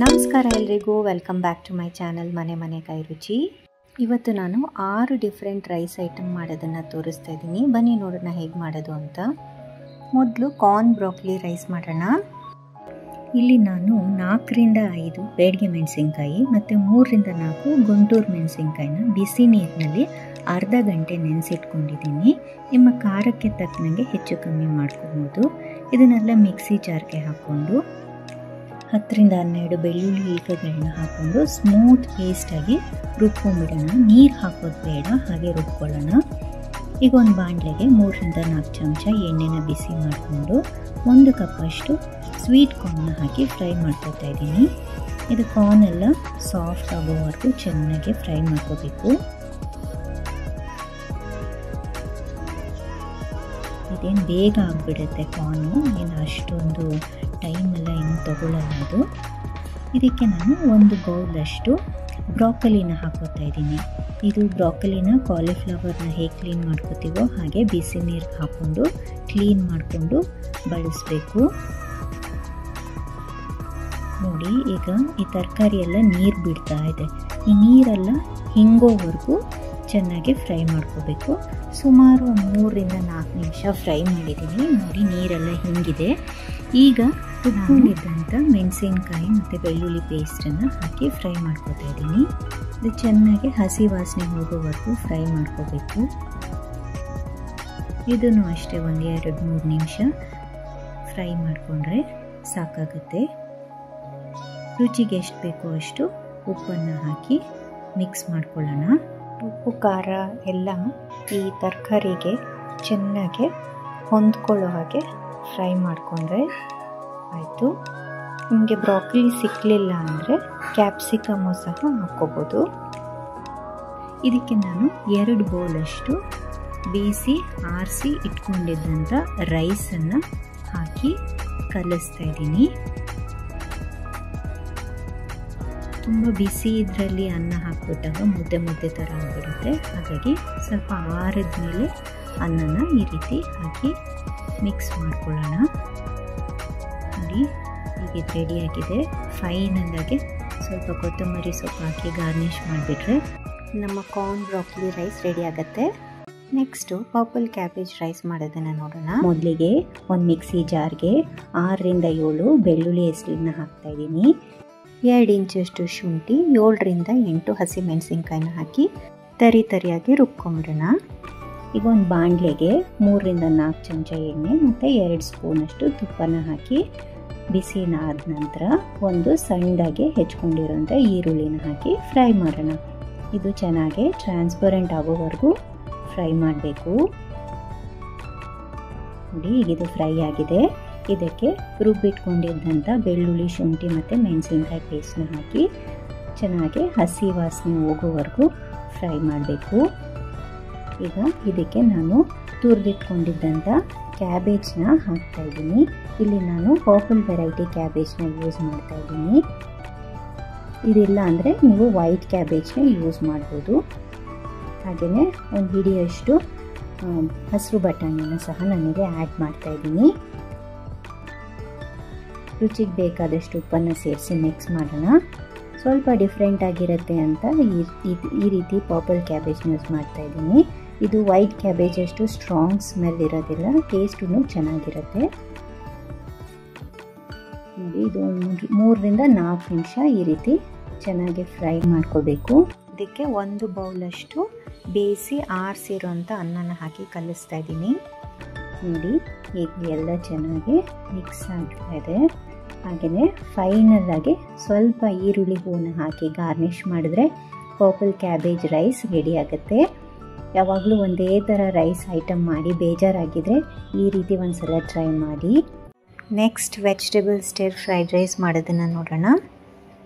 ನಮಸ್ಕಾರ ಎಲ್ರಿಗೂ, welcome back to my channel Mane Kai ರುಚಿ. ಇವತ್ತು ನಾನು 6 ಡಿಫ್ರೆಂಟ್ ರೈಸ್ ಐಟಮ್ ಮಾಡೋದನ್ನು ತೋರಿಸ್ತಾ ಇದ್ದೀನಿ. ಬನ್ನಿ ನೋಡೋಣ ಹೇಗೆ ಮಾಡೋದು ಅಂತ. ಮೊದಲು ಕಾರ್ನ್ ಬ್ರೋಕೊಲಿ ರೈಸ್ ಮಾಡೋಣ. ಇಲ್ಲಿ ನಾನು 4 ರಿಂದ 5 ಬೇಡಿಗೆ ಮೆಣಸಿನ್ಕಾಯಿ ಮತ್ತು 3 ರಿಂದ 4 ಗುಂಟೂರು ಮೆಣಸಿನ್ಕಾಯಿನ ಬಿಸಿ ನೀರಿನಲ್ಲಿ ಅರ್ಧ ಗಂಟೆ ನೆನೆಸಿಟ್ಕೊಂಡಿದ್ದೀನಿ. ನಿಮ್ಮ ಖಾರಕ್ಕೆ ತಕ್ಕನಂಗೆ ಹೆಚ್ಚು ಕಮ್ಮಿ ಮಾಡ್ಕೊಬೋದು. ಇದನ್ನೆಲ್ಲ ಮಿಕ್ಸಿ ಜಾರ್ಗೆ ಹಾಕ್ಕೊಂಡು 10 ರಿಂದ 12 ಬೆಳ್ಳುಳ್ಳಿ ಈಕಗಳನ್ನ ಹಾಕ್ಕೊಂಡು ಸ್ಮೂತ್ ಪೇಸ್ಟಾಗಿ ರುಬ್ಕೊಂಡ್ಬಿಡೋಣ. ನೀರು ಹಾಕೋದು ಬೇಡ, ಹಾಗೆ ರುಬ್ಕೊಳ್ಳೋಣ. ಈಗ ಒಂದು ಬಾಣಲೆಗೆ 3 ರಿಂದ 4 ಚಮಚ ಎಣ್ಣೆನ ಬಿಸಿ ಮಾಡಿಕೊಂಡು 1 ಕಪ್ಪಷ್ಟು ಸ್ವೀಟ್ ಕಾರ್ನ್ನ ಹಾಕಿ ಫ್ರೈ ಮಾಡ್ಕೊತಾ ಇದ್ದೀನಿ. ಇದು ಕಾರ್ನ್ ಎಲ್ಲ ಸಾಫ್ಟ್ ಆಗೋವರೆಗೂ ಚೆನ್ನಾಗಿ ಫ್ರೈ ಮಾಡ್ಕೋಬೇಕು. ಇದೇನು ಬೇಗ ಆಗಿಬಿಡುತ್ತೆ ಕಾರ್ನು, ಏನು ಅಷ್ಟೊಂದು ಟೈಮೆಲ್ಲ ಏನು ತಗೊಳ್ಳಲ್ಲ ಅದು. ಇದಕ್ಕೆ ನಾನು 1 ಬೌಲಷ್ಟು ಬ್ರೋಕೊಲಿನ ಹಾಕೋತಾ ಇದ್ದೀನಿ. ಇದು ಬ್ರೋಕೊಲಿನ ಕಾಲಿಫ್ಲವರ್ನ ಹೇಗೆ ಕ್ಲೀನ್ ಮಾಡ್ಕೋತೀವೋ ಹಾಗೆ ಬಿಸಿ ನೀರಿಗೆ ಹಾಕ್ಕೊಂಡು ಕ್ಲೀನ್ ಮಾಡಿಕೊಂಡು ಬಳಸಬೇಕು. ನೋಡಿ, ಈಗ ಈ ತರಕಾರಿ ಎಲ್ಲ ನೀರು ಬಿಡ್ತಾ ಇದೆ. ಈ ನೀರೆಲ್ಲ ಹಿಂಗೋವರೆಗೂ ಚೆನ್ನಾಗಿ ಫ್ರೈ ಮಾಡ್ಕೋಬೇಕು. ಸುಮಾರು 3 ರಿಂದ 4 ನಿಮಿಷ ಫ್ರೈ ಮಾಡಿದ್ದೀನಿ. ನೋಡಿ, ನೀರೆಲ್ಲ ಹಿಂಗಿದೆ. ಈಗ ರುಬ್ಕೊಂಡಿದ್ದಂಥ ಮೆಣಸಿನ್ಕಾಯಿ ಮತ್ತು ಬೆಳ್ಳುಳ್ಳಿ ಪೇಸ್ಟನ್ನು ಹಾಕಿ ಫ್ರೈ ಮಾಡ್ಕೋತಾ ಇದ್ದೀನಿ. ಇದು ಚೆನ್ನಾಗಿ ಹಸಿ ವಾಸನೆ ಹೋಗೋವರೆಗೂ ಫ್ರೈ ಮಾಡ್ಕೋಬೇಕು. ಇದನ್ನು ಅಷ್ಟೇ 1-2-3 ನಿಮಿಷ ಫ್ರೈ ಮಾಡಿಕೊಂಡ್ರೆ ಸಾಕಾಗುತ್ತೆ. ರುಚಿಗೆ ಎಷ್ಟು ಬೇಕೋ ಅಷ್ಟು ಉಪ್ಪನ್ನು ಹಾಕಿ ಮಿಕ್ಸ್ ಮಾಡ್ಕೊಳ್ಳೋಣ. ಉಪ್ಪು ಖಾರ ಎಲ್ಲ ಈ ತರಕಾರಿಗೆ ಚೆನ್ನಾಗಿ ಹೊಂದ್ಕೊಳ್ಳೋ ಹಾಗೆ ಫ್ರೈ ಮಾಡಿಕೊಂಡ್ರೆ ಆಯಿತು. ನಿಮಗೆ ಬ್ರೋಕೊಲಿ ಸಿಕ್ಕಲಿಲ್ಲ ಅಂದರೆ ಕ್ಯಾಪ್ಸಿಕಮು ಸಹ ಹಾಕ್ಕೋಬೋದು. ಇದಕ್ಕೆ ನಾನು 2 ಬೌಲಷ್ಟು ಬೇಯಿಸಿ ಆರಿಸಿ ಇಟ್ಕೊಂಡಿದ್ದಂಥ ರೈಸನ್ನು ಹಾಕಿ ಕಲಿಸ್ತಾ ಇದ್ದೀನಿ. ತುಂಬ ಬಿಸಿ ಇದರಲ್ಲಿ ಅನ್ನ ಹಾಕ್ಬಿಟ್ಟಾಗ ಮುದ್ದೆ ಥರ ಆಗಿಬಿಡುತ್ತೆ. ಹಾಗಾಗಿ ಸ್ವಲ್ಪ ಆರಿದ ಮೇಲೆ ಅನ್ನನ ಈ ರೀತಿ ಹಾಕಿ ಮಿಕ್ಸ್ ಮಾಡ್ಕೊಳ್ಳೋಣ. ನೋಡಿ, ಈಗ ಇದು ರೆಡಿಯಾಗಿದೆ. ಫೈನಲಾಗಿ ಸ್ವಲ್ಪ ಕೊತ್ತಂಬರಿ ಸೊಪ್ಪು ಹಾಕಿ ಗಾರ್ನಿಷ್ ಮಾಡಿಬಿಟ್ರೆ ನಮ್ಮ ಕಾರ್ನ್ ಬ್ರೋಕೊಲಿ ರೈಸ್ ರೆಡಿ ಆಗುತ್ತೆ. ನೆಕ್ಸ್ಟು ಪರ್ಪಲ್ ಕ್ಯಾಬೇಜ್ ರೈಸ್ ಮಾಡೋದನ್ನು ನೋಡೋಣ. ಮೊದಲಿಗೆ ಒಂದು ಮಿಕ್ಸಿ ಜಾರ್ಗೆ 6 ರಿಂದ 7 ಬೆಳ್ಳುಳ್ಳಿ ಹೆಸರನ್ನ ಹಾಕ್ತಾಯಿದ್ದೀನಿ. 2 ಇಂಚಷ್ಟು ಶುಂಠಿ, 7 ರಿಂದ 8 ಹಸಿಮೆಣಸಿನ್ಕಾಯಿನ ಹಾಕಿ ತರಿಯಾಗಿ ರುಬ್ಕೊಂಬಿಡೋಣ. ಈಗ ಒಂದು ಬಾಣಲೆಗೆ 3 ರಿಂದ 4 ಚಮಚ ಎಣ್ಣೆ ಮತ್ತು 2 ಸ್ಪೂನಷ್ಟು ತುಪ್ಪನ ಹಾಕಿ ಬಿಸಿನ ಆದ ನಂತರ ಒಂದು ಸಣ್ಣದಾಗಿ ಹೆಚ್ಕೊಂಡಿರೋಂಥ ಈರುಳ್ಳಿನ ಹಾಕಿ ಫ್ರೈ ಮಾಡೋಣ. ಇದು ಚೆನ್ನಾಗಿ ಟ್ರಾನ್ಸ್ಪರೆಂಟ್ ಆಗೋವರೆಗೂ ಫ್ರೈ ಮಾಡಬೇಕು. ನೋಡಿ, ಈಗ ಇದು ಫ್ರೈ ಆಗಿದೆ. ಇದಕ್ಕೆ ರುಬ್ಬಿಟ್ಕೊಂಡಿದ್ದಂಥ ಬೆಳ್ಳುಳ್ಳಿ, ಶುಂಠಿ ಮತ್ತು ಮೆಣಸಿನ್ಕಾಯಿ ಪೇಸ್ಟ್ನ ಹಾಕಿ ಚೆನ್ನಾಗಿ ಹಸಿ ವಾಸನೆ ಹೋಗೋವರೆಗೂ ಫ್ರೈ ಮಾಡಬೇಕು. ಈಗ ಇದಕ್ಕೆ ನಾನು ತುರಿದಿಟ್ಕೊಂಡಿದ್ದಂಥ ಕ್ಯಾಬೇಜ್ನ ಹಾಕ್ತಾಯಿದ್ದೀನಿ. ಇಲ್ಲಿ ನಾನು ಪರ್ಪಲ್ ವೆರೈಟಿ ಕ್ಯಾಬೇಜ್ನ ಯೂಸ್ ಮಾಡ್ತಾಯಿದ್ದೀನಿ. ಇದಿಲ್ಲ ಅಂದರೆ ನೀವು ವೈಟ್ ಕ್ಯಾಬೇಜ್ನ ಯೂಸ್ ಮಾಡ್ಬೋದು. ಹಾಗೆಯೇ ಒಂದು ಹಿಡಿಯಷ್ಟು ಹಸಿರು ಬಟಾಣಿನ ಸಹ ನನಗೆ ಆ್ಯಡ್ ಮಾಡ್ತಾಯಿದ್ದೀನಿ. ರುಚಿಗೆ ಬೇಕಾದಷ್ಟು ಉಪ್ಪನ್ನು ಸೇರಿಸಿ ಮಿಕ್ಸ್ ಮಾಡೋಣ. ಸ್ವಲ್ಪ ಡಿಫ್ರೆಂಟ್ ಆಗಿರುತ್ತೆ ಅಂತ ಈ ರೀತಿ ಪರ್ಪಲ್ ಕ್ಯಾಬೇಜ್ನ ಯೂಸ್ ಮಾಡ್ತಾಯಿದ್ದೀನಿ. ಇದು ವೈಟ್ ಕ್ಯಾಬೇಜ್ ಅಷ್ಟು ಸ್ಟ್ರಾಂಗ್ ಸ್ಮೆಲ್ ಇರೋದಿಲ್ಲ, ಟೇಸ್ಟೂ ಚೆನ್ನಾಗಿರುತ್ತೆ. ನೋಡಿ, ಇದು 3 ರಿಂದ 4 ನಿಮಿಷ ಈ ರೀತಿ ಚೆನ್ನಾಗಿ ಫ್ರೈ ಮಾಡ್ಕೋಬೇಕು. ಇದಕ್ಕೆ 1 ಬೌಲಷ್ಟು ಬೇಯಿಸಿ ಆರಿಸಿರೋಂಥ ಅನ್ನನ ಹಾಕಿ ಕಲಿಸ್ತಾ ಇದ್ದೀನಿ. ನೋಡಿ, ಈಗ ಎಲ್ಲ ಚೆನ್ನಾಗಿ ಮಿಕ್ಸ್ ಆಗ್ತಾ ಇದೆ. ಹಾಗೆಯೇ ಫೈನಲಾಗಿ ಸ್ವಲ್ಪ ಈರುಳ್ಳಿ ಹೂವನ್ನ ಹಾಕಿ ಗಾರ್ನಿಷ್ ಮಾಡಿದ್ರೆ ಪರ್ಪಲ್ ಕ್ಯಾಬೇಜ್ ರೈಸ್ ರೆಡಿ ಆಗುತ್ತೆ. ಯಾವಾಗಲೂ ಒಂದೇ ಥರ ರೈಸ್ ಐಟಮ್ ಮಾಡಿ ಬೇಜಾರಾಗಿದ್ದರೆ ಈ ರೀತಿ ಒಂದು ಸಲ ಟ್ರೈ ಮಾಡಿ. Next vegetable stir fried rice ಮಾಡೋದನ್ನು ನೋಡೋಣ.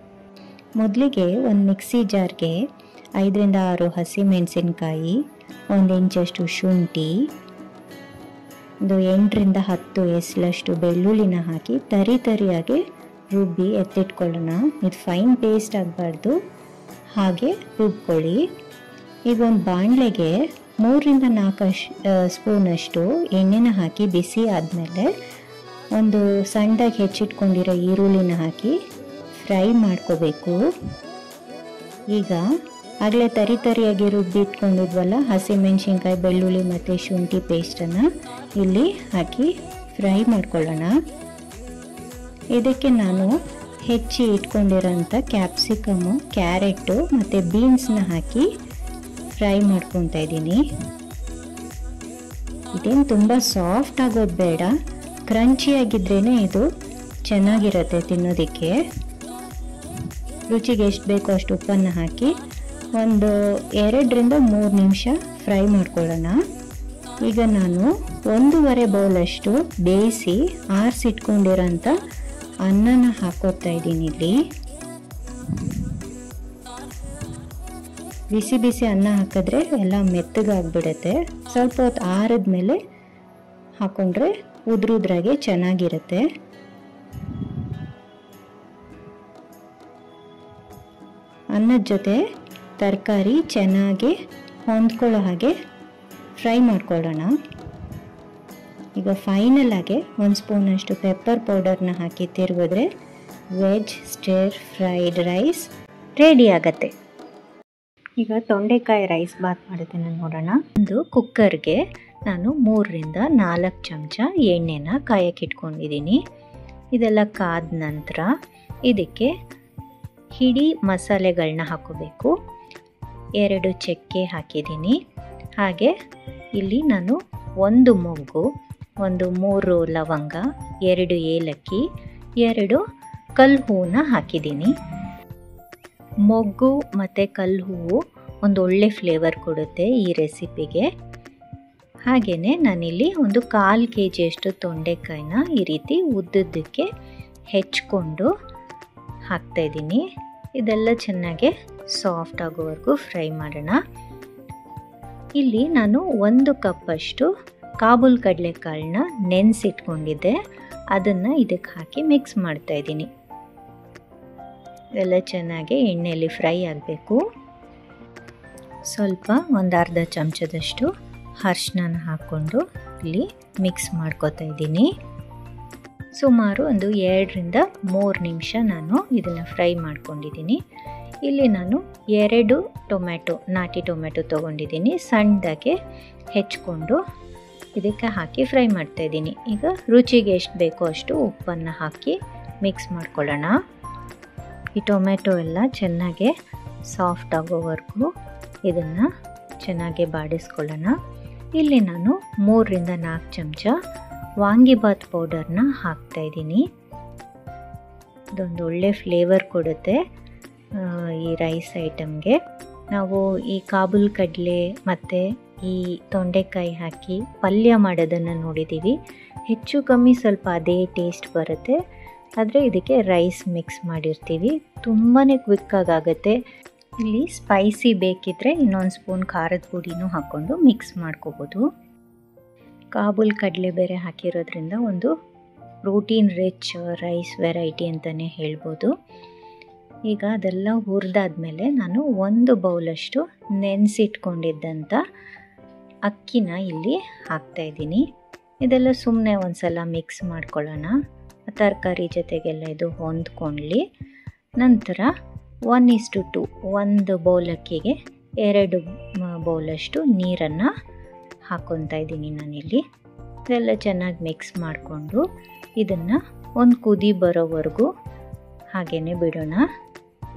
ಮೊದಲಿಗೆ ಒಂದು ಮಿಕ್ಸಿ ಜಾರ್ಗೆ 5 ರಿಂದ 6 ಹಸಿ ಮೆಣಸಿನ್ಕಾಯಿ, 1 ಇಂಚಷ್ಟು ಶುಂಠಿ, ಒಂದು 8 ರಿಂದ 10 ಎಸಳಷ್ಟು ಬೆಳ್ಳುಳ್ಳಿನ ಹಾಕಿ ತರಿಯಾಗಿ ರುಬ್ಬಿ ಎತ್ತಿಟ್ಕೊಳ್ಳೋಣ. ಇದು ಫೈನ್ ಪೇಸ್ಟ್ ಆಗಬಾರ್ದು, ಹಾಗೆ ರುಬ್ಕೊಳ್ಳಿ. ಈಗ ಒಂದು ಬಾಣಲೆಗೆ 3 ರಿಂದ 4 ಸ್ಪೂನಷ್ಟು ಎಣ್ಣೆನ ಹಾಕಿ ಬಿಸಿ ಆದಮೇಲೆ ಒಂದು ಸಣ್ಣದಾಗಿ ಹೆಚ್ಚಿಟ್ಕೊಂಡಿರೋ ಈರುಳ್ಳಿನ ಹಾಕಿ ಫ್ರೈ ಮಾಡ್ಕೋಬೇಕು. ಈಗ ಆಗಲೇ ತರಿಯಾಗಿ ರುಬ್ಬಿಟ್ಕೊಂಡಿದ್ವಲ್ಲ ಹಸಿಮೆಣಸಿನ್ಕಾಯಿ, ಬೆಳ್ಳುಳ್ಳಿ ಮತ್ತು ಶುಂಠಿ ಪೇಸ್ಟನ್ನು ಇಲ್ಲಿ ಹಾಕಿ ಫ್ರೈ ಮಾಡ್ಕೊಳ್ಳೋಣ. ಇದಕ್ಕೆ ನಾನು ಹೆಚ್ಚಿ ಇಟ್ಕೊಂಡಿರೋಂಥ ಕ್ಯಾಪ್ಸಿಕಮು, ಕ್ಯಾರೆಟು ಮತ್ತು ಬೀನ್ಸ್ನ ಹಾಕಿ ಫ್ರೈ ಮಾಡ್ಕೊತಾ ಇದ್ದೀನಿ. ಇದೇನು ತುಂಬ ಸಾಫ್ಟ್ ಆಗೋದು ಬೇಡ, ಕ್ರಂಚಿಯಾಗಿದ್ರೇ ಇದು ಚೆನ್ನಾಗಿರುತ್ತೆ ತಿನ್ನೋದಕ್ಕೆ. ರುಚಿಗೆ ಎಷ್ಟು ಬೇಕೋ ಅಷ್ಟು ಉಪ್ಪನ್ನು ಹಾಕಿ ಒಂದು 2ರಿಂದ 3 ನಿಮಿಷ ಫ್ರೈ ಮಾಡ್ಕೊಳ್ಳೋಣ. ಈಗ ನಾನು 1.5 ಬೌಲಷ್ಟು ಬೇಯಿಸಿ ಆರಿಸಿಟ್ಕೊಂಡಿರೋಂಥ ಅನ್ನನ ಹಾಕೋತಾ ಇದ್ದೀನಿ ಇಲ್ಲಿ. ಬಿಸಿ ಬಿಸಿ ಅನ್ನ ಹಾಕಿದ್ರೆ ಎಲ್ಲ ಮೆತ್ತಗಾಗ್ಬಿಡುತ್ತೆ. ಸ್ವಲ್ಪ ಹೊತ್ತು ಆರಿದ್ಮೇಲೆ ಹಾಕೊಂಡ್ರೆ ಉದ್ರುದ್ರಾಗೆ ಚೆನ್ನಾಗಿರುತ್ತೆ. ಅನ್ನದ ಜೊತೆ ತರಕಾರಿ ಚೆನ್ನಾಗಿ ಹೊಂದ್ಕೊಳ್ಳೋ ಹಾಗೆ ಫ್ರೈ ಮಾಡ್ಕೊಳ್ಳೋಣ. ಈಗ ಫೈನಲ್ ಆಗಿ 1 ಸ್ಪೂನಷ್ಟು ಪೆಪ್ಪರ್ ಪೌಡರ್ನ ಹಾಕಿ ತಿರುಗಿದ್ರೆ veg stir fried rice ready ಆಗತ್ತೆ. ಈಗ ತೊಂಡೆಕಾಯಿ ರೈಸ್ ಬಾತ್ ಮಾಡೋದನ್ನು ನೋಡೋಣ. ಒಂದು ಕುಕ್ಕರ್ಗೆ ನಾನು 3ರಿಂದ 4 ಚಮಚ ಎಣ್ಣೆನ ಕಾಯಕ್ಕೆ ಇಟ್ಕೊಂಡಿದ್ದೀನಿ. ಇದೆಲ್ಲ ಕಾದ ನಂತರ ಇದಕ್ಕೆ ಹಿಡಿ ಮಸಾಲೆಗಳನ್ನ ಹಾಕೋಬೇಕು. 2 ಚಕ್ಕೆ ಹಾಕಿದ್ದೀನಿ. ಹಾಗೆ ಇಲ್ಲಿ ನಾನು 1 ಮೊಗ್ಗು, 3 ಲವಂಗ, 2 ಏಲಕ್ಕಿ, 2 ಕಲ್ಲು ಹೂವನ್ನ ಹಾಕಿದ್ದೀನಿ. ಮೊಗ್ಗು ಮತ್ತು ಕಲ್ಲು ಹೂವು ಒಂದು ಒಳ್ಳೆ ಫ್ಲೇವರ್ ಕೊಡುತ್ತೆ ಈ ರೆಸಿಪಿಗೆ. ಹಾಗೆಯೇ ನಾನಿಲ್ಲಿ 1/4 kg ತೊಂಡೆಕಾಯಿನ ಈ ರೀತಿ ಉದ್ದುದ್ದಕ್ಕೆ ಹೆಚ್ಚಿಕೊಂಡು ಹಾಕ್ತಾಯಿದ್ದೀನಿ. ಇದೆಲ್ಲ ಚೆನ್ನಾಗಿ ಸಾಫ್ಟ್ ಆಗೋವರೆಗೂ ಫ್ರೈ ಮಾಡೋಣ. ಇಲ್ಲಿ ನಾನು 1 ಕಪ್ಪಷ್ಟು ಕಾಬೂಲ್ ಕಡಲೆಕಾಳನ್ನ ನೆನೆಸಿಟ್ಕೊಂಡಿದ್ದೆ, ಅದನ್ನು ಇದಕ್ಕೆ ಹಾಕಿ ಮಿಕ್ಸ್ ಮಾಡ್ತಾಯಿದ್ದೀನಿ. ಎಲ್ಲ ಚೆನ್ನಾಗಿ ಎಣ್ಣೆಯಲ್ಲಿ ಫ್ರೈ ಆಗಬೇಕು. ಸ್ವಲ್ಪ ಒಂದು ಅರ್ಧ ಚಮಚದಷ್ಟು ಅರಿಶಿನ ಹಾಕ್ಕೊಂಡು ಇಲ್ಲಿ ಮಿಕ್ಸ್ ಮಾಡ್ಕೊತಾ ಇದ್ದೀನಿ. ಸುಮಾರು 2ರಿಂದ 3 ನಿಮಿಷ ನಾನು ಇದನ್ನು ಫ್ರೈ ಮಾಡ್ಕೊಂಡಿದ್ದೀನಿ. ಇಲ್ಲಿ ನಾನು 2 ಟೊಮ್ಯಾಟೊ, ನಾಟಿ ಟೊಮ್ಯಾಟೊ ತೊಗೊಂಡಿದ್ದೀನಿ. ಸಣ್ಣದಾಗೆ ಹೆಚ್ಚಿಕೊಂಡು ಇದಕ್ಕೆ ಹಾಕಿ ಫ್ರೈ ಮಾಡ್ತಾಯಿದ್ದೀನಿ. ಈಗ ರುಚಿಗೆ ಎಷ್ಟು ಬೇಕೋ ಅಷ್ಟು ಉಪ್ಪನ್ನು ಹಾಕಿ ಮಿಕ್ಸ್ ಮಾಡ್ಕೊಳ್ಳೋಣ. ಈ ಟೊಮ್ಯಾಟೊ ಎಲ್ಲ ಚೆನ್ನಾಗಿ ಸಾಫ್ಟ್ ಆಗೋವರೆಗೂ ಇದನ್ನು ಚೆನ್ನಾಗಿ ಬಾಡಿಸ್ಕೊಳ್ಳೋಣ. ಇಲ್ಲಿ ನಾನು 3ರಿಂದ 4 ಚಮಚ ವಾಂಗಿಬಾತ್ ಪೌಡರ್ನ ಹಾಕ್ತಾಯಿದ್ದೀನಿ. ಇದೊಂದು ಒಳ್ಳೆ ಫ್ಲೇವರ್ ಕೊಡುತ್ತೆ ಈ ರೈಸ್ ಐಟಮ್ಗೆ. ನಾವು ಈ ಕಾಬೂಲ್ ಕಡಲೆ ಮತ್ತು ಈ ತೊಂಡೆಕಾಯಿ ಹಾಕಿ ಪಲ್ಯ ಮಾಡೋದನ್ನು ನೋಡಿದ್ದೀವಿ. ಹೆಚ್ಚು ಕಮ್ಮಿ ಸ್ವಲ್ಪ ಅದೇ ಟೇಸ್ಟ್ ಬರುತ್ತೆ. ಆದರೆ ಇದಕ್ಕೆ ರೈಸ್ ಮಿಕ್ಸ್ ಮಾಡಿರ್ತೀವಿ, ತುಂಬಾ ಕ್ವಿಕ್ಕಾಗುತ್ತೆ. ಇಲ್ಲಿ ಸ್ಪೈಸಿ ಬೇಕಿದ್ದರೆ ಇನ್ನೊಂದು ಸ್ಪೂನ್ ಖಾರದ ಪುಡಿನೂ ಹಾಕ್ಕೊಂಡು ಮಿಕ್ಸ್ ಮಾಡ್ಕೋಬೋದು. ಕಾಬೂಲ್ ಕಡಲೆ ಬೇರೆ ಹಾಕಿರೋದ್ರಿಂದ ಒಂದು ಪ್ರೋಟೀನ್ ರಿಚ್ ರೈಸ್ ವೆರೈಟಿ ಅಂತಲೇ ಹೇಳ್ಬೋದು. ಈಗ ಅದೆಲ್ಲ ಹುರಿದಾದ್ಮೇಲೆ ನಾನು 1 ಬೌಲಷ್ಟು ನೆನೆಸಿಟ್ಕೊಂಡಿದ್ದಂಥ ಅಕ್ಕಿನ ಇಲ್ಲಿ ಹಾಕ್ತಾಯಿದ್ದೀನಿ. ಇದೆಲ್ಲ ಸುಮ್ಮನೆ ಒಂದು ಸಲ ಮಿಕ್ಸ್ ಮಾಡ್ಕೊಳ್ಳೋಣ, ತರಕಾರಿ ಜೊತೆಗೆಲ್ಲ ಇದು ಹೊಂದ್ಕೊಳ್ಳಿ. ನಂತರ 1:2, 1 ಬೌಲ್ ಅಕ್ಕಿಗೆ 2 ಬೌಲಷ್ಟು ನೀರನ್ನು ಹಾಕ್ಕೊತಾ ಇದ್ದೀನಿ ನಾನಿಲ್ಲಿ. ಇದೆಲ್ಲ ಚೆನ್ನಾಗಿ ಮಿಕ್ಸ್ ಮಾಡಿಕೊಂಡು ಇದನ್ನು ಒಂದು ಕುದಿ ಬರೋವರೆಗೂ ಹಾಗೇ ಬಿಡೋಣ.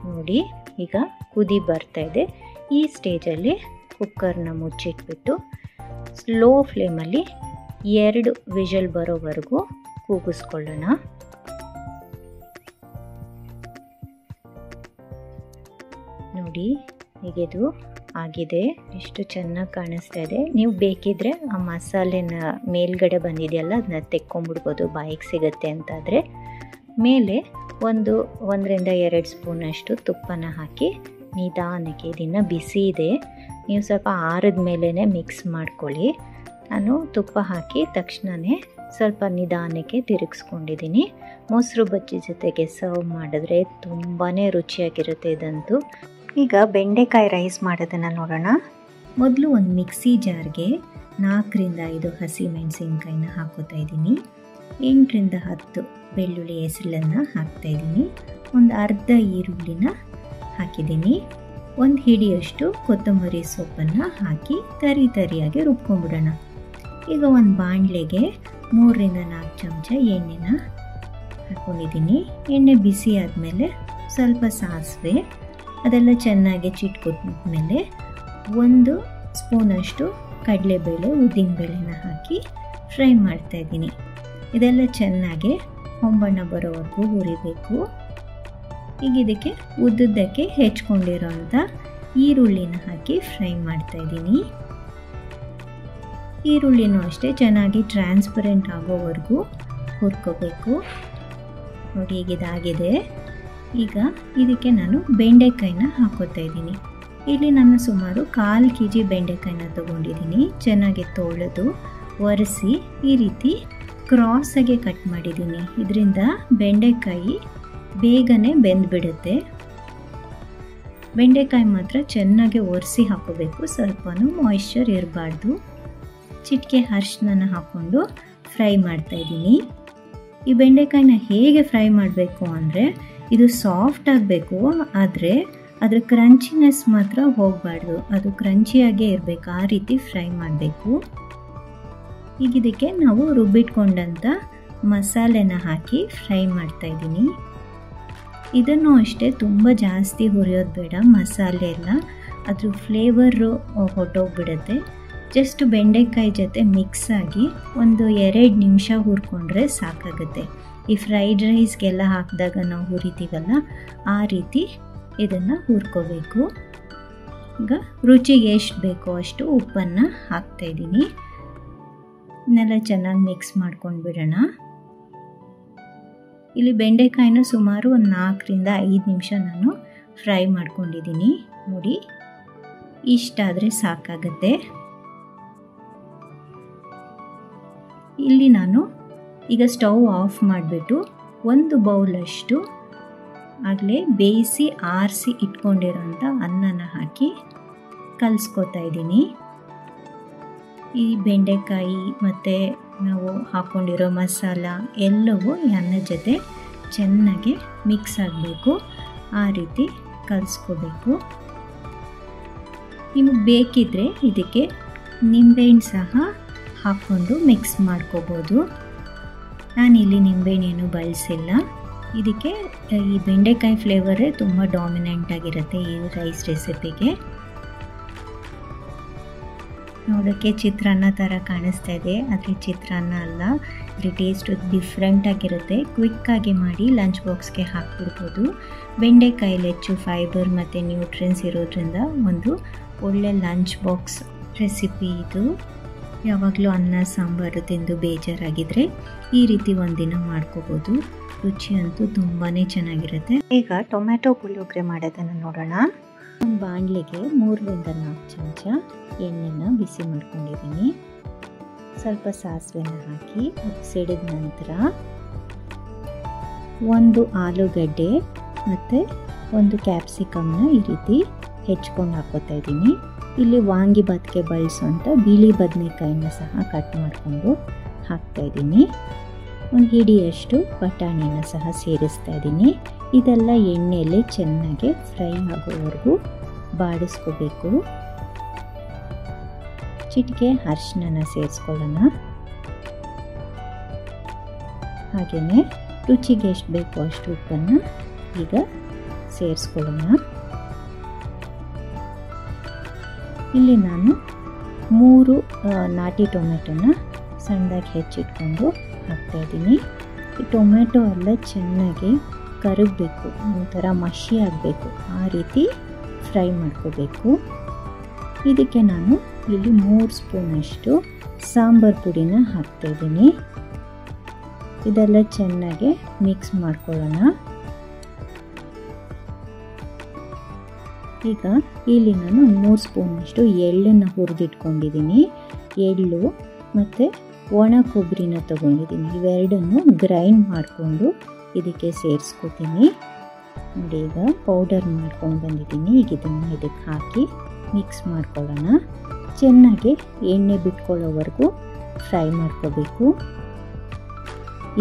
ನೋಡಿ ಈಗ ಕುದಿ ಬರ್ತಾಯಿದೆ. ಈ ಸ್ಟೇಜಲ್ಲಿ ಕುಕ್ಕರ್ನ ಮುಚ್ಚಿಟ್ಬಿಟ್ಟು ಸ್ಲೋ ಫ್ಲೇಮಲ್ಲಿ 2 ವಿಷಲ್ ಬರೋವರೆಗೂ ಕೂಗಿಸ್ಕೊಳ್ಳೋಣ. ನೋಡಿ ಹೀಗಿದು ಆಗಿದೆ, ಎಷ್ಟು ಚೆನ್ನಾಗಿ ಕಾಣಿಸ್ತಾ ಇದೆ. ನೀವು ಬೇಕಿದ್ರೆ ಆ ಮಸಾಲೆನ ಮೇಲ್ಗಡೆ ಬಂದಿದೆಯಲ್ಲ ಅದನ್ನ ತೆಕ್ಕೊಂಬಿಡ್ಬೋದು, ಬಾಯಿಗೆ ಸಿಗುತ್ತೆ ಅಂತಾದರೆ. ಮೇಲೆ 1ರಿಂದ 2 ಸ್ಪೂನಷ್ಟು ತುಪ್ಪನ ಹಾಕಿ ನಿಧಾನಕ್ಕೆ, ಇದನ್ನು ಬಿಸಿ ಇದೆ, ನೀವು ಸ್ವಲ್ಪ ಆರಿದ ಮೇಲೇ ಮಿಕ್ಸ್ ಮಾಡ್ಕೊಳ್ಳಿ. ನಾನು ತುಪ್ಪ ಹಾಕಿ ತಕ್ಷಣವೇ ಸ್ವಲ್ಪ ನಿಧಾನಕ್ಕೆ ತಿರುಗಿಸ್ಕೊಂಡಿದ್ದೀನಿ. ಮೊಸರು ಬಜ್ಜಿ ಜೊತೆಗೆ ಸರ್ವ್ ಮಾಡಿದ್ರೆ ತುಂಬಾ ರುಚಿಯಾಗಿರುತ್ತೆ ಇದಂತೂ. ಈಗ ಬೆಂಡೆಕಾಯಿ ರೈಸ್ ಮಾಡೋದನ್ನು ನೋಡೋಣ. ಮೊದಲು ಒಂದು ಮಿಕ್ಸಿ ಜಾರ್ಗೆ 4ರಿಂದ 5 ಹಸಿ ಮೆಣಸಿನ್ಕಾಯಿನ ಹಾಕೋತಾ ಇದ್ದೀನಿ. 8ರಿಂದ 10 ಬೆಳ್ಳುಳ್ಳಿ ಹೆಸರನ್ನು ಹಾಕ್ತಾಯಿದ್ದೀನಿ. ಒಂದು ಅರ್ಧ ಈರುಳ್ಳಿನ ಹಾಕಿದ್ದೀನಿ. ಒಂದು ಹಿಡಿಯಷ್ಟು ಕೊತ್ತಂಬರಿ ಸೊಪ್ಪನ್ನು ಹಾಕಿ ತರಿಯಾಗಿ ರುಬ್ಕೊಂಡ್ಬಿಡೋಣ. ಈಗ ಒಂದು ಬಾಣಲೆಗೆ 3ರಿಂದ 4 ಚಮಚ ಎಣ್ಣೆನ ಹಾಕ್ಕೊಂಡಿದ್ದೀನಿ. ಎಣ್ಣೆ ಬಿಸಿ ಆದಮೇಲೆ ಸ್ವಲ್ಪ ಸಾಸಿವೆ, ಅದೆಲ್ಲ ಚೆನ್ನಾಗಿ ಚಿಟ್ಕೊಟ್ಮೇಲೆ 1 ಸ್ಪೂನಷ್ಟು ಕಡಲೆಬೇಳೆ, ಉದ್ದಿನಬೇಳೆನ ಹಾಕಿ ಫ್ರೈ ಮಾಡ್ತಾಯಿದ್ದೀನಿ. ಇದೆಲ್ಲ ಚೆನ್ನಾಗಿ ಹೊಂಬಣ್ಣ ಬರೋವರೆಗೂ ಹುರಿಬೇಕು. ಈಗ ಇದಕ್ಕೆ ಉದ್ದುದ್ದಕ್ಕೆ ಹೆಚ್ಕೊಂಡಿರೋಂಥ ಈರುಳ್ಳಿನ ಹಾಕಿ ಫ್ರೈ ಮಾಡ್ತಾಯಿದ್ದೀನಿ. ಈರುಳ್ಳಿನೂ ಅಷ್ಟೇ ಚೆನ್ನಾಗಿ ಟ್ರಾನ್ಸ್ಪರೆಂಟ್ ಆಗೋವರೆಗೂ ಹುರ್ಕೋಬೇಕು. ನೋಡಿ ಈಗ ಇದಾಗಿದೆ. ಈಗ ಇದಕ್ಕೆ ನಾನು ಬೆಂಡೆಕಾಯಿನ ಹಾಕೋತಾ ಇದ್ದೀನಿ. ಇಲ್ಲಿ ನಾನು ಸುಮಾರು 1/4 kg ಬೆಂಡೆಕಾಯಿನ ತೊಗೊಂಡಿದ್ದೀನಿ. ಚೆನ್ನಾಗಿ ತೊಳೆದು ಒರೆಸಿ ಈ ರೀತಿ ಕ್ರಾಸಾಗೆ ಕಟ್ ಮಾಡಿದ್ದೀನಿ. ಇದರಿಂದ ಬೆಂಡೆಕಾಯಿ ಬೇಗನೆ ಬೆಂದ್ಬಿಡುತ್ತೆ. ಬೆಂಡೆಕಾಯಿ ಮಾತ್ರ ಚೆನ್ನಾಗಿ ಒರೆಸಿ ಹಾಕೋಬೇಕು, ಸ್ವಲ್ಪನೂ ಮಾಯಿಶ್ಚರ್ ಇರಬಾರ್ದು. ಚಿಟಿಕೆ ಅರಿಶಿನ ಹಾಕ್ಕೊಂಡು ಫ್ರೈ ಮಾಡ್ತಾಯಿದ್ದೀನಿ. ಈ ಬೆಂಡೆಕಾಯಿನ ಹೇಗೆ ಫ್ರೈ ಮಾಡಬೇಕು ಅಂದರೆ, ಇದು ಸಾಫ್ಟ್ ಆಗಬೇಕು, ಆದರೆ ಅದರ ಕ್ರಂಚಿನೆಸ್ ಮಾತ್ರ ಹೋಗಬಾರ್ದು. ಅದು ಕ್ರಂಚಿಯಾಗೇ ಇರಬೇಕು, ಆ ರೀತಿ ಫ್ರೈ ಮಾಡಬೇಕು. ಈಗ ಇದಕ್ಕೆ ನಾವು ರುಬ್ಬಿಟ್ಕೊಂಡಂಥ ಮಸಾಲೆನ ಹಾಕಿ ಫ್ರೈ ಮಾಡ್ತಾಯಿದ್ದೀನಿ. ಇದನ್ನು ಅಷ್ಟೇ ತುಂಬ ಜಾಸ್ತಿ ಹುರಿಯೋದು ಬೇಡ. ಮಸಾಲೆ ಎಲ್ಲ ಅದ್ರ ಫ್ಲೇವರು ಹೊಟ್ಟೋಗ್ಬಿಡುತ್ತೆ. ಜಸ್ಟ್ ಬೆಂಡೆಕಾಯಿ ಜೊತೆ ಮಿಕ್ಸ್ ಆಗಿ ಒಂದು 2 ನಿಮಿಷ ಹುರ್ಕೊಂಡ್ರೆ ಸಾಕಾಗುತ್ತೆ. ಈ ಫ್ರೈಡ್ ರೈಸ್ಗೆಲ್ಲ ಹಾಕಿದಾಗ ನಾವು ಹುರಿತೀವಲ್ಲ, ಆ ರೀತಿ ಇದನ್ನು ಹುರ್ಕೋಬೇಕು. ಈಗ ರುಚಿಗೆ ಎಷ್ಟು ಬೇಕೋ ಅಷ್ಟು ಉಪ್ಪನ್ನು ಹಾಕ್ತಾಯಿದ್ದೀನಿ. ಇದನ್ನೆಲ್ಲ ಚೆನ್ನಾಗಿ ಮಿಕ್ಸ್ ಮಾಡ್ಕೊಂಡು ಬಿಡೋಣ. ಇಲ್ಲಿ ಬೆಂಡೆಕಾಯಿನ ಸುಮಾರು ಒಂದು 4ರಿಂದ 5 ನಿಮಿಷ ನಾನು ಫ್ರೈ ಮಾಡ್ಕೊಂಡಿದ್ದೀನಿ. ನೋಡಿ, ಇಷ್ಟಾದರೆ ಸಾಕಾಗುತ್ತೆ. ಇಲ್ಲಿ ನಾನು ಈಗ ಸ್ಟವ್ ಆಫ್ ಮಾಡಿಬಿಟ್ಟು 1 ಬೌಲಷ್ಟು ಆಗಲೇ ಬೇಯಿಸಿ ಆರಿಸಿ ಇಟ್ಕೊಂಡಿರೋಂಥ ಅನ್ನನ ಹಾಕಿ ಕಲಿಸ್ಕೊತಾ ಇದ್ದೀನಿ. ಈ ಬೆಂಡೆಕಾಯಿ ಮತ್ತು ನಾವು ಹಾಕ್ಕೊಂಡಿರೋ ಮಸಾಲ ಎಲ್ಲವೂ ಈ ಅನ್ನದ ಜೊತೆ ಚೆನ್ನಾಗಿ ಮಿಕ್ಸ್ ಆಗಬೇಕು. ಆ ರೀತಿ ಕಲಿಸ್ಕೋಬೇಕು. ನಿಮಗೆ ಬೇಕಿದ್ದರೆ ಇದಕ್ಕೆ ನಿಂಬೆಹಣ್ಣು ಸಹ ಹಾಕ್ಕೊಂಡು ಮಿಕ್ಸ್ ಮಾಡ್ಕೋಬೋದು. ನಾನಿಲ್ಲಿ ನಿಂಬೆಹಣ್ಣೇನು ಬಳಸಿಲ್ಲ. ಇದಕ್ಕೆ ಈ ಬೆಂಡೆಕಾಯಿ ಫ್ಲೇವರೇ ತುಂಬ ಡಾಮಿನೆಂಟ್ ಆಗಿರುತ್ತೆ ಈ ರೈಸ್ ರೆಸಿಪಿಗೆ. ನೋಡೋಕ್ಕೆ ಚಿತ್ರಾನ್ನ ಥರ ಕಾಣಿಸ್ತಾ ಇದೆ, ಆದರೆ ಚಿತ್ರಾನ್ನ ಅಲ್ಲ. ಇದ್ರ ಟೇಸ್ಟ್ ಡಿಫ್ರೆಂಟ್ ಆಗಿರುತ್ತೆ. ಕ್ವಿಕ್ಕಾಗಿ ಮಾಡಿ ಲಂಚ್ ಬಾಕ್ಸ್ಗೆ ಹಾಕ್ಬಿಡ್ಬೋದು. ಬೆಂಡೆಕಾಯಲ್ಲಿ ಹೆಚ್ಚು ಫೈಬರ್ ಮತ್ತು ನ್ಯೂಟ್ರಿಯನ್ಸ್ ಇರೋದ್ರಿಂದ ಒಂದು ಒಳ್ಳೆ ಲಂಚ್ ಬಾಕ್ಸ್ ರೆಸಿಪಿ ಇದು. ಯಾವಾಗಲೂ ಅನ್ನ ಸಾಂಬಾರು ತಿಂದು ಬೇಜಾರಾಗಿದ್ದರೆ ಈ ರೀತಿ ಒಂದಿನ ಮಾಡ್ಕೋಬೋದು. ರುಚಿ ಅಂತೂ ತುಂಬಾ ಚೆನ್ನಾಗಿರುತ್ತೆ. ಈಗ ಟೊಮ್ಯಾಟೊ ಪುಳಿಯೋಗರೆ ಮಾಡೋದನ್ನು ನೋಡೋಣ. ಒಂದು ಬಾಣಲೆಗೆ 3ರಿಂದ 4 ಚಮಚ ಎಣ್ಣೆನ ಬಿಸಿ ಮಾಡ್ಕೊಂಡಿದ್ದೀನಿ. ಸ್ವಲ್ಪ ಸಾಸಿವೆನ ಹಾಕಿ ಸಿಡಿದ ನಂತರ 1 ಆಲೂಗಡ್ಡೆ ಮತ್ತು 1 ಕ್ಯಾಪ್ಸಿಕಮ್ನ ಈ ರೀತಿ ಹೆಚ್ಕೊಂಡು ಹಾಕೋತಾ ಇದ್ದೀನಿ. ಇಲ್ಲಿ ವಾಂಗಿಭಾತ್ಗೆ ಬಳಸುವಂಥ ಬಿಳಿ ಬದನೆಕಾಯಿನ ಸಹ ಕಟ್ ಮಾಡಿಕೊಂಡು ಹಾಕ್ತಾಯಿದ್ದೀನಿ. 1 ಹಿಡಿಯಷ್ಟು ಬಟಾಣಿನ ಸಹ ಸೇರಿಸ್ತಾ ಇದ್ದೀನಿ. ಇದೆಲ್ಲ ಎಣ್ಣೆಯಲ್ಲಿ ಚೆನ್ನಾಗಿ ಫ್ರೈ ಆಗೋವರೆಗೂ ಬಾಡಿಸ್ಕೋಬೇಕು. ಚಿಟಿಕೆ ಅರಿಶಿನ ಸೇರಿಸ್ಕೊಳ್ಳೋಣ. ಹಾಗೆಯೇ ರುಚಿಗೆ ಎಷ್ಟು ಬೇಕೋ ಅಷ್ಟು ಉಪ್ಪನ್ನು ಈಗ ಸೇರಿಸ್ಕೊಳ್ಳೋಣ. ಇಲ್ಲಿ ನಾನು 3 ನಾಟಿ ಟೊಮೆಟೊನ ಸಣ್ಣದಾಗಿ ಹೆಚ್ಚಿಟ್ಕೊಂಡು ಹಾಕ್ತಾಯಿದ್ದೀನಿ. ಈ ಟೊಮೆಟೊ ಎಲ್ಲ ಚೆನ್ನಾಗಿ ಕರಗಬೇಕು, ಒಂಥರ ಮಷಿ ಆಗಬೇಕು, ಆ ರೀತಿ ಫ್ರೈ ಮಾಡ್ಕೋಬೇಕು. ಇದಕ್ಕೆ ನಾನು ಇಲ್ಲಿ 3 ಸ್ಪೂನಷ್ಟು ಸಾಂಬಾರು ಪುಡಿನ ಹಾಕ್ತಾಯಿದ್ದೀನಿ. ಇದೆಲ್ಲ ಚೆನ್ನಾಗಿ ಮಿಕ್ಸ್ ಮಾಡ್ಕೊಳ್ಳೋಣ. ಈಗ ಇಲ್ಲಿ ನಾನು 3 ಸ್ಪೂನಷ್ಟು ಎಳ್ಳನ್ನು ಹುರಿದಿಟ್ಕೊಂಡಿದ್ದೀನಿ. ಎಳ್ಳು ಮತ್ತು ಒಣ ಕೊಬ್ಬರಿನ ತೊಗೊಂಡಿದ್ದೀನಿ. ಇವೆರಡನ್ನು ಗ್ರೈಂಡ್ ಮಾಡಿಕೊಂಡು ಇದಕ್ಕೆ ಸೇರಿಸ್ಕೊತೀನಿ. ನೋಡಿ, ಈಗ ಪೌಡರ್ ಮಾಡ್ಕೊಂಡು ಬಂದಿದ್ದೀನಿ. ಈಗ ಇದನ್ನು ಇದಕ್ಕೆ ಹಾಕಿ ಮಿಕ್ಸ್ ಮಾಡ್ಕೊಳ್ಳೋಣ. ಚೆನ್ನಾಗಿ ಎಣ್ಣೆ ಬಿಟ್ಕೊಳ್ಳೋವರೆಗೂ ಫ್ರೈ ಮಾಡ್ಕೋಬೇಕು.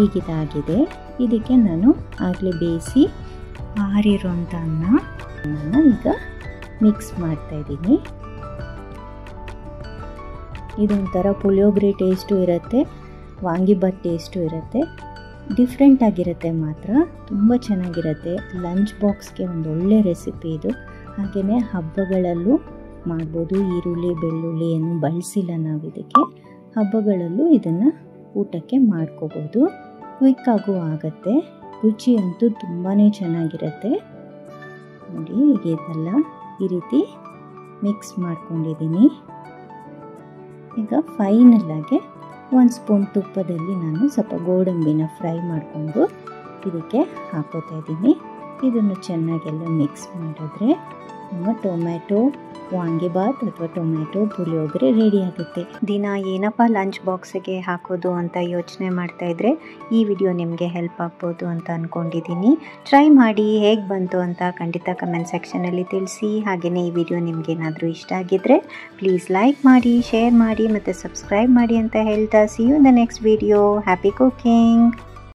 ಈಗಿದಾಗಿದೆ. ಇದಕ್ಕೆ ನಾನು ಆಗಲೇ ಬೇಯಿಸಿ ಆರಿರೋಂಥ ಅನ್ನನ ಈಗ ಮಿಕ್ಸ್ ಮಾಡ್ತಾಯಿದ್ದೀನಿ. ಇದೊಂಥರ ಪುಳಿಯೋಗರೆ ಟೇಸ್ಟು ಇರುತ್ತೆ, ವಾಂಗಿಬಾತ್ ಟೇಸ್ಟು ಇರುತ್ತೆ, ಡಿಫ್ರೆಂಟ್ ಆಗಿರುತ್ತೆ, ಮಾತ್ರ ತುಂಬ ಚೆನ್ನಾಗಿರುತ್ತೆ. ಲಂಚ್ ಬಾಕ್ಸ್ಗೆ ಒಂದು ಒಳ್ಳೆ ರೆಸಿಪಿ ಇದು. ಹಾಗೆಯೇ ಹಬ್ಬಗಳಲ್ಲೂ ಮಾಡ್ಬೋದು. ಈರುಳ್ಳಿ ಬೆಳ್ಳುಳ್ಳಿ ಏನು ಬಳಸಿಲ್ಲ ನಾವು ಇದಕ್ಕೆ. ಹಬ್ಬಗಳಲ್ಲೂ ಇದನ್ನು ಊಟಕ್ಕೆ ಮಾಡ್ಕೋಬೋದು. ಕ್ವಿಕ್ಕಾಗೂ ಆಗುತ್ತೆ. ರುಚಿ ಅಂತೂ ತುಂಬಾ ಚೆನ್ನಾಗಿರುತ್ತೆ. ನೋಡಿ, ಈಗ ಇದೆಲ್ಲ ಈ ರೀತಿ ಮಿಕ್ಸ್ ಮಾಡ್ಕೊಂಡಿದ್ದೀನಿ. ಈಗ ಫೈನಲ್ಲಾಗಿ 1 ಸ್ಪೂನ್ ತುಪ್ಪದಲ್ಲಿ ನಾನು ಸ್ವಲ್ಪ ಗೋಡಂಬಿನ ಫ್ರೈ ಮಾಡಿಕೊಂಡು ಇದಕ್ಕೆ ಹಾಕೋತಾ ಇದ್ದೀನಿ. ಇದನ್ನು ಚೆನ್ನಾಗೆಲ್ಲ ಮಿಕ್ಸ್ ಮಾಡಿದ್ರೆ ನಮ್ಮ ಟೊಮ್ಯಾಟೊ ವಾಂಗಿಬಾತ್ ಅಥವಾ ಟೊಮ್ಯಾಟೊ ಪುಳಿಯೋಗರೆ ರೆಡಿ ಆಗುತ್ತೆ. ದಿನ ಏನಪ್ಪ ಲಂಚ್ ಬಾಕ್ಸಿಗೆ ಹಾಕೋದು ಅಂತ ಯೋಚನೆ ಮಾಡ್ತಾ ಇದ್ರೆ ಈ ವಿಡಿಯೋ ನಿಮಗೆ ಹೆಲ್ಪ್ ಆಗ್ಬೋದು ಅಂತ ಅಂದ್ಕೊಂಡಿದ್ದೀನಿ. ಟ್ರೈ ಮಾಡಿ, ಹೇಗೆ ಬಂತು ಅಂತ ಖಂಡಿತ ಕಮೆಂಟ್ ಸೆಕ್ಷನಲ್ಲಿ ತಿಳಿಸಿ. ಹಾಗೆಯೇ ಈ ವಿಡಿಯೋ ನಿಮಗೇನಾದರೂ ಇಷ್ಟ ಆಗಿದ್ದರೆ ಪ್ಲೀಸ್ ಲೈಕ್ ಮಾಡಿ, ಶೇರ್ ಮಾಡಿ ಮತ್ತು ಸಬ್ಸ್ಕ್ರೈಬ್ ಮಾಡಿ ಅಂತ ಹೇಳ್ತಾ see you in the next video. Happy cooking.